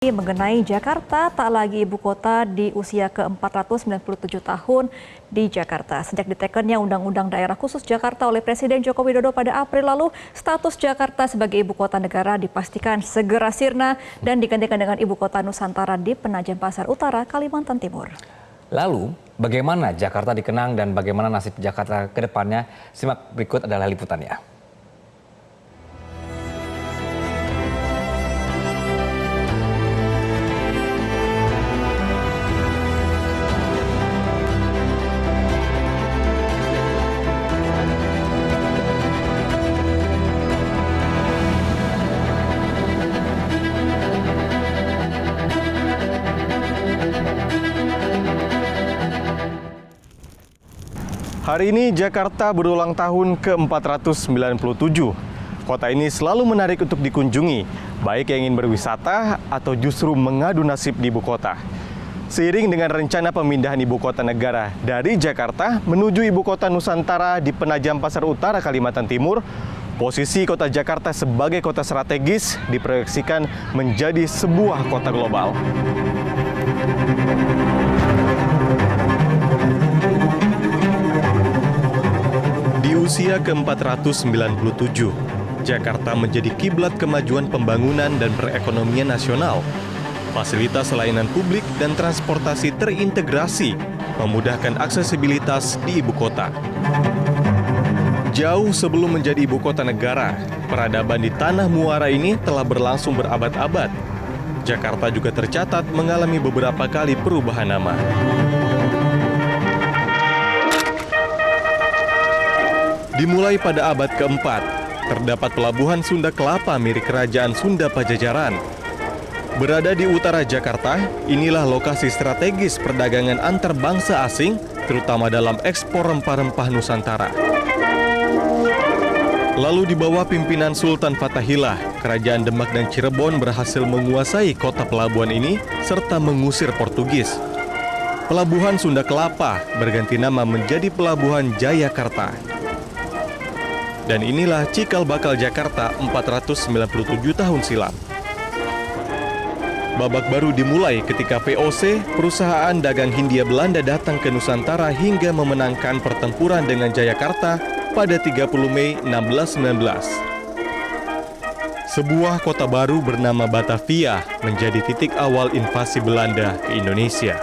Mengenai Jakarta, tak lagi ibu kota di usia ke-497 tahun di Jakarta. Sejak ditekennya Undang-Undang Daerah Khusus Jakarta oleh Presiden Joko Widodo pada April lalu, status Jakarta sebagai ibu kota negara dipastikan segera sirna dan digantikan dengan ibu kota Nusantara di Penajam Pasar Utara, Kalimantan Timur. Lalu, bagaimana Jakarta dikenang dan bagaimana nasib Jakarta ke depannya? Simak berikut adalah liputannya. Hari ini Jakarta berulang tahun ke-497. Kota ini selalu menarik untuk dikunjungi, baik yang ingin berwisata atau justru mengadu nasib di ibu kota. Seiring dengan rencana pemindahan ibu kota negara dari Jakarta menuju ibu kota Nusantara di Penajam Pasar Utara, Kalimantan Timur, posisi kota Jakarta sebagai kota strategis diproyeksikan menjadi sebuah kota global. Di usia ke-497, Jakarta menjadi kiblat kemajuan pembangunan dan perekonomian nasional. Fasilitas layanan publik dan transportasi terintegrasi, memudahkan aksesibilitas di ibu kota. Jauh sebelum menjadi ibu kota negara, peradaban di Tanah Muara ini telah berlangsung berabad-abad. Jakarta juga tercatat mengalami beberapa kali perubahan nama. Dimulai pada abad keempat, terdapat pelabuhan Sunda Kelapa milik Kerajaan Sunda Pajajaran. Berada di utara Jakarta, inilah lokasi strategis perdagangan antar bangsa asing, terutama dalam ekspor rempah-rempah Nusantara. Lalu di bawah pimpinan Sultan Fatahillah, Kerajaan Demak dan Cirebon berhasil menguasai kota pelabuhan ini serta mengusir Portugis. Pelabuhan Sunda Kelapa berganti nama menjadi Pelabuhan Jayakarta. Dan inilah cikal bakal Jakarta 497 tahun silam. Babak baru dimulai ketika VOC, perusahaan dagang Hindia Belanda, datang ke Nusantara hingga memenangkan pertempuran dengan Jayakarta pada 30 Mei 1619. Sebuah kota baru bernama Batavia menjadi titik awal invasi Belanda ke Indonesia.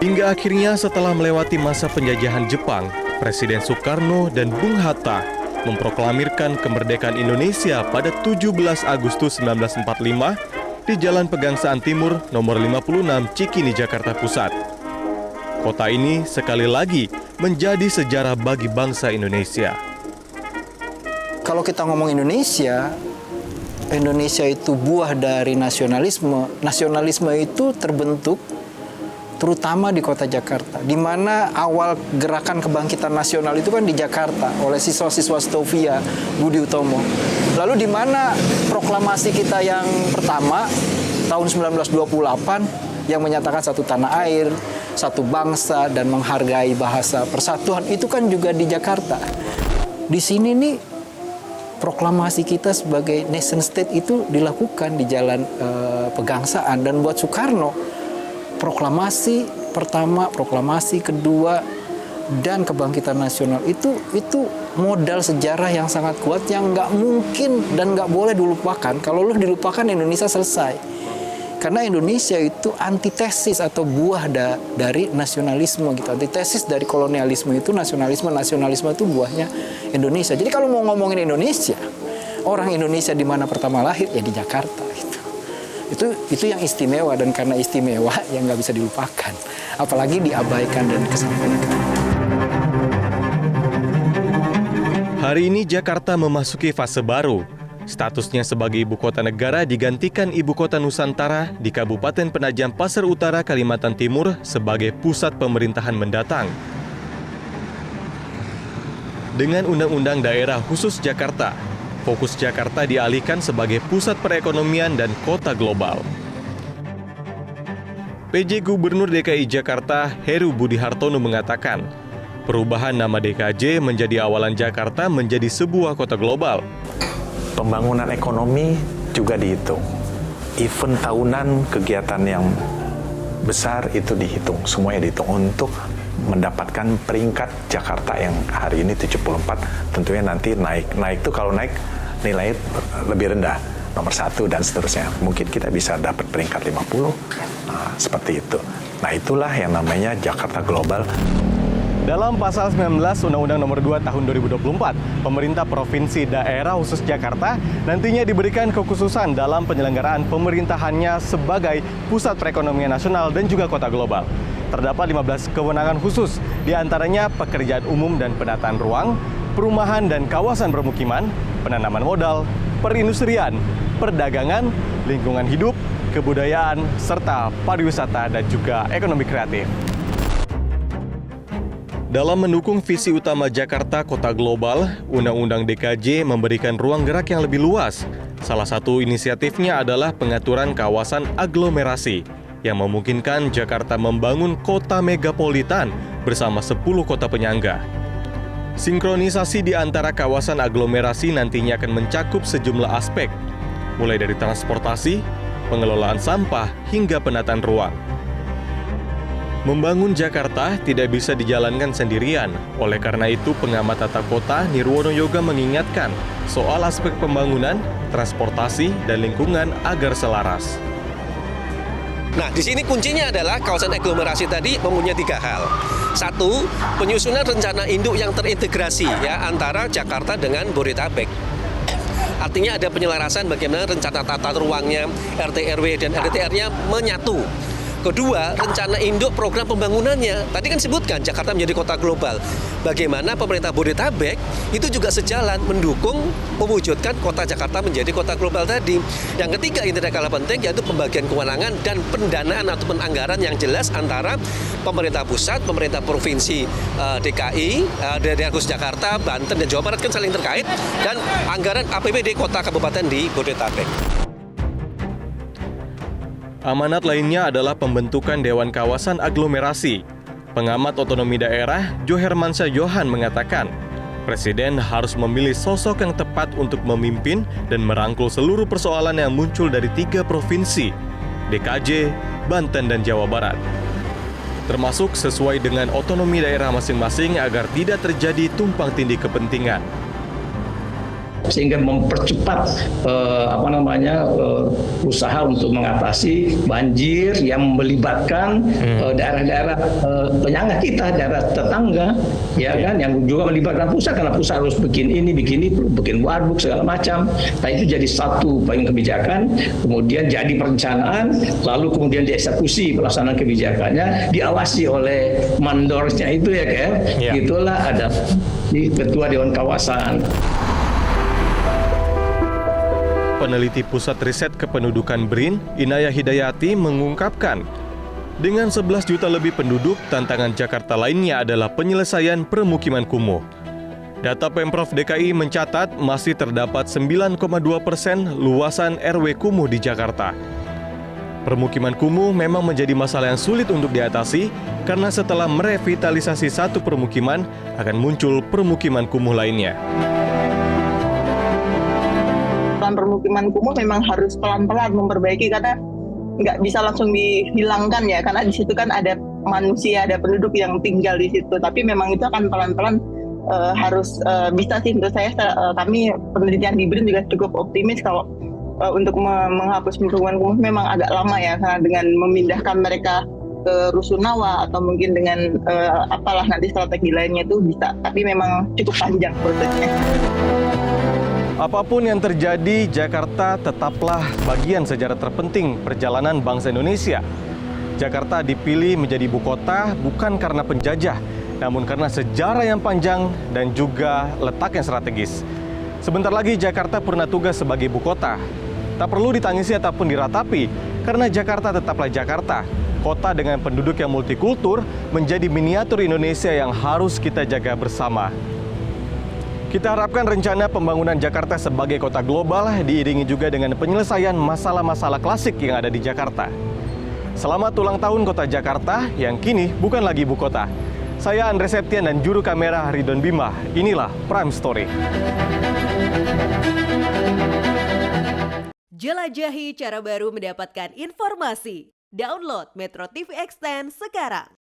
Hingga akhirnya setelah melewati masa penjajahan Jepang, Presiden Soekarno dan Bung Hatta memproklamirkan kemerdekaan Indonesia pada 17 Agustus 1945 di Jalan Pegangsaan Timur nomor 56 Cikini, Jakarta Pusat. Kota ini sekali lagi menjadi sejarah bagi bangsa Indonesia. Kalau kita ngomong Indonesia, Indonesia itu buah dari nasionalisme. Nasionalisme itu terbentuk terutama di kota Jakarta, di mana awal gerakan kebangkitan nasional itu kan di Jakarta oleh siswa-siswa Stovia Budi Utomo. Lalu di mana proklamasi kita yang pertama tahun 1928 yang menyatakan satu tanah air, satu bangsa dan menghargai bahasa persatuan itu kan juga di Jakarta. Di sini nih proklamasi kita sebagai nation state itu dilakukan di Jalan Pegangsaan, dan buat Soekarno proklamasi pertama, proklamasi kedua, dan kebangkitan nasional itu modal sejarah yang sangat kuat yang nggak mungkin dan nggak boleh dilupakan. Kalau lu dilupakan, Indonesia selesai. Karena Indonesia itu antitesis atau buah dari nasionalisme gitu. Antitesis dari kolonialisme itu nasionalisme itu buahnya Indonesia. Jadi kalau mau ngomongin Indonesia, orang Indonesia di mana pertama lahir ya di Jakarta gitu. Itu yang istimewa, dan karena istimewa yang nggak bisa dilupakan, apalagi diabaikan dan kesampaikan. Hari ini Jakarta memasuki fase baru. Statusnya sebagai ibu kota negara digantikan ibu kota Nusantara di Kabupaten Penajam Pasar Utara, Kalimantan Timur sebagai pusat pemerintahan mendatang. Dengan Undang-Undang Daerah Khusus Jakarta, fokus Jakarta dialihkan sebagai pusat perekonomian dan kota global. PJ Gubernur DKI Jakarta Heru Budi Hartono mengatakan, perubahan nama DKJ menjadi awalan Jakarta menjadi sebuah kota global. Pembangunan ekonomi juga dihitung. event tahunan, kegiatan yang besar itu dihitung, semuanya dihitung untuk mendapatkan peringkat Jakarta yang hari ini 74, tentunya nanti naik tuh kalau naik nilainya lebih rendah, nomor 1 dan seterusnya. Mungkin kita bisa dapat peringkat 50, seperti itu. Nah itulah yang namanya Jakarta Global. Dalam pasal 19 Undang-Undang Nomor 2 Tahun 2024, pemerintah provinsi daerah khusus Jakarta nantinya diberikan kekhususan dalam penyelenggaraan pemerintahannya sebagai pusat perekonomian nasional dan juga kota global. Terdapat 15 kewenangan khusus, diantaranya pekerjaan umum dan penataan ruang, perumahan dan kawasan permukiman, penanaman modal, perindustrian, perdagangan, lingkungan hidup, kebudayaan, serta pariwisata dan juga ekonomi kreatif. Dalam mendukung visi utama Jakarta Kota Global, Undang-Undang DKJ memberikan ruang gerak yang lebih luas. Salah satu inisiatifnya adalah pengaturan kawasan aglomerasi yang memungkinkan Jakarta membangun kota megapolitan bersama 10 kota penyangga. Sinkronisasi di antara kawasan aglomerasi nantinya akan mencakup sejumlah aspek, mulai dari transportasi, pengelolaan sampah, hingga penataan ruang. Membangun Jakarta tidak bisa dijalankan sendirian. Oleh karena itu, pengamat tata kota Nirwono Yoga mengingatkan soal aspek pembangunan, transportasi, dan lingkungan agar selaras. Nah, di sini kuncinya adalah kawasan aglomerasi tadi mempunyai 3 hal. 1, penyusunan rencana induk yang terintegrasi ya antara Jakarta dengan Bodetabek. Artinya ada penyelarasan bagaimana rencana tata ruangnya, RT RW dan RDTR-nya menyatu. Kedua, rencana induk program pembangunannya. Tadi kan sebutkan Jakarta menjadi kota global. Bagaimana pemerintah Bodetabek itu juga sejalan mendukung mewujudkan kota Jakarta menjadi kota global tadi. Yang ketiga, ini tidak kalah penting, yaitu pembagian kewenangan dan pendanaan ataupun anggaran yang jelas antara pemerintah pusat, pemerintah provinsi DKI, daerah khusus Jakarta, Banten, dan Jawa Barat kan saling terkait, dan anggaran APBD kota kabupaten di Bodetabek. Amanat lainnya adalah pembentukan Dewan Kawasan Aglomerasi. Pengamat otonomi daerah, Jo Hermansyah Johan mengatakan, Presiden harus memilih sosok yang tepat untuk memimpin dan merangkul seluruh persoalan yang muncul dari 3 provinsi, DKJ, Banten, dan Jawa Barat. Termasuk sesuai dengan otonomi daerah masing-masing agar tidak terjadi tumpang tindih kepentingan. Sehingga mempercepat usaha untuk mengatasi banjir yang melibatkan daerah-daerah penyangga kita, daerah tetangga, ya kan, yang juga melibatkan pusat, karena pusat harus bikin ini, bikin waduk segala macam. Nah itu jadi satu payung kebijakan, kemudian jadi perencanaan, lalu kemudian dieksekusi pelaksanaan kebijakannya, diawasi oleh mandornya itu ya kan, gitulah ada Ketua Dewan Kawasan. Peneliti Pusat Riset Kependudukan BRIN, Inayah Hidayati mengungkapkan, dengan 11 juta lebih penduduk, tantangan Jakarta lainnya adalah penyelesaian permukiman kumuh. Data Pemprov DKI mencatat masih terdapat 9,2% luasan RW kumuh di Jakarta. Permukiman kumuh memang menjadi masalah yang sulit untuk diatasi karena setelah merevitalisasi satu permukiman, akan muncul permukiman kumuh lainnya. Permukiman kumuh memang harus pelan-pelan memperbaiki, karena nggak bisa langsung dihilangkan ya, karena di situ kan ada manusia, ada penduduk yang tinggal di situ. Tapi memang itu akan pelan-pelan harus bisa sih menurut saya. Kami penelitian di BRIN juga cukup optimis kalau untuk menghapus permukiman kumuh memang agak lama ya, karena dengan memindahkan mereka ke Rusunawa atau mungkin dengan apalah nanti strategi lainnya itu bisa, tapi memang cukup panjang prosesnya. Apapun yang terjadi, Jakarta tetaplah bagian sejarah terpenting perjalanan bangsa Indonesia. Jakarta dipilih menjadi ibu kota bukan karena penjajah, namun karena sejarah yang panjang dan juga letak yang strategis. Sebentar lagi Jakarta purna tugas sebagai ibu kota. Tak perlu ditangisi ataupun diratapi, karena Jakarta tetaplah Jakarta. Kota dengan penduduk yang multikultur menjadi miniatur Indonesia yang harus kita jaga bersama. Kita harapkan rencana pembangunan Jakarta sebagai kota global diiringi juga dengan penyelesaian masalah-masalah klasik yang ada di Jakarta. Selamat ulang tahun Kota Jakarta yang kini bukan lagi ibu kota. Saya Andre Septian dan juru kamera Ridwan Bima. Inilah Prime Story. Jelajahi cara baru mendapatkan informasi. Download Metro TV Extend sekarang.